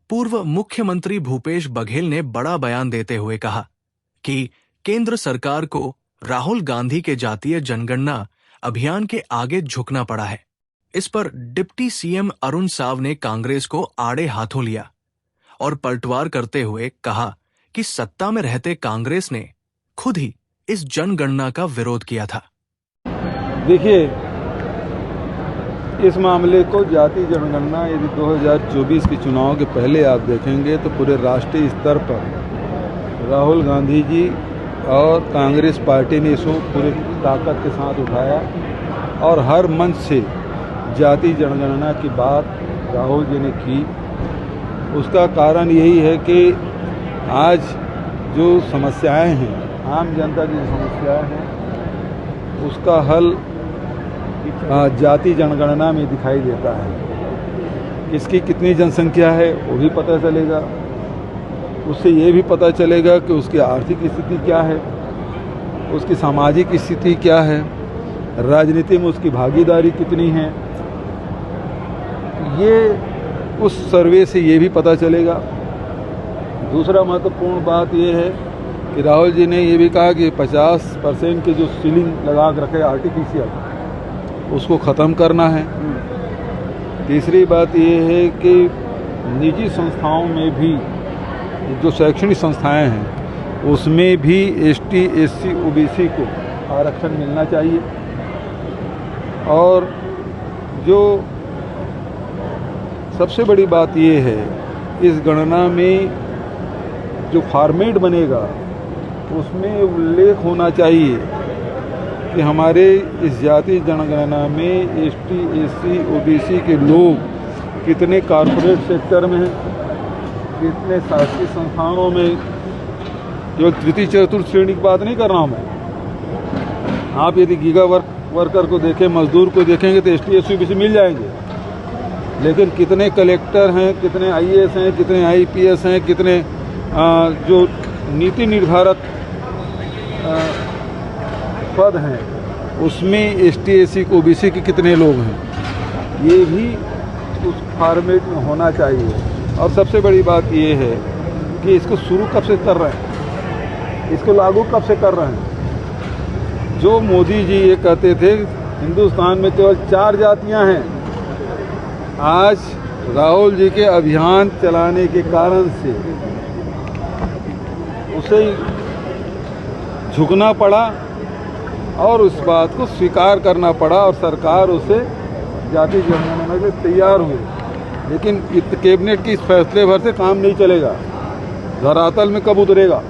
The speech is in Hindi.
पूर्व मुख्यमंत्री भूपेश बघेल ने बड़ा बयान देते हुए कहा कि केंद्र सरकार को राहुल गांधी के जातीय जनगणना अभियान के आगे झुकना पड़ा है। इस पर डिप्टी सीएम अरुण साव ने कांग्रेस को आड़े हाथों लिया और पलटवार करते हुए कहा कि सत्ता में रहते कांग्रेस ने खुद ही इस जनगणना का विरोध किया था। देखिए, इस मामले को जाति जनगणना यदि 2024 के चुनाव के पहले आप देखेंगे तो पूरे राष्ट्रीय स्तर पर राहुल गांधी जी और कांग्रेस पार्टी ने इसको पूरी ताकत के साथ उठाया और हर मंच से जाति जनगणना की बात राहुल जी ने की। उसका कारण यही है कि आज जो समस्याएं हैं, आम जनता की जो समस्याएं हैं, उसका हल जाति जनगणना में दिखाई देता है। किसकी कितनी जनसंख्या है वो भी पता चलेगा, उससे ये भी पता चलेगा कि उसकी आर्थिक स्थिति क्या है, उसकी सामाजिक स्थिति क्या है, राजनीति में उसकी भागीदारी कितनी है। ये उस सर्वे से ये भी पता चलेगा। दूसरा महत्वपूर्ण बात ये है कि राहुल जी ने ये भी कहा कि 50% की जो सीलिंग लगा के रखे आर्टिफिशियल, उसको ख़त्म करना है। तीसरी बात ये है कि निजी संस्थाओं में भी जो शैक्षणिक संस्थाएं हैं उसमें भी एसटी, एससी, ओबीसी को आरक्षण मिलना चाहिए। और जो सबसे बड़ी बात ये है, इस गणना में जो फॉर्मेट बनेगा उसमें उल्लेख होना चाहिए कि हमारे इस जाति जनगणना में एसटी, एससी, ओबीसी के लोग कितने कॉर्पोरेट सेक्टर में हैं, कितने शासकीय संस्थानों में। केवल तृतीय चतुर्थ श्रेणी की बात नहीं कर रहा हूँ मैं। आप यदि गीगा वर्कर को देखें, मजदूर को देखेंगे तो एसटी, एससी, ओबीसी मिल जाएंगे, लेकिन कितने कलेक्टर हैं, कितने आईएएस हैं, कितने आईपीएस हैं, कितने जो नीति निर्धारक पद हैं, उसमें एसटी, एससी, ओबीसी के कितने लोग हैं, ये भी उस फॉर्मेट में होना चाहिए। और सबसे बड़ी बात ये है कि इसको शुरू कब से कर रहे हैं, इसको लागू कब से कर रहे हैं। जो मोदी जी ये कहते थे हिंदुस्तान में केवल 4 जातियां हैं, आज राहुल जी के अभियान चलाने के कारण से उसे झुकना पड़ा और उस बात को स्वीकार करना पड़ा और सरकार उसे जाति जनगणना के तैयार हुई। लेकिन कैबिनेट के इस फैसले भर से काम नहीं चलेगा, धरातल में कब उतरेगा।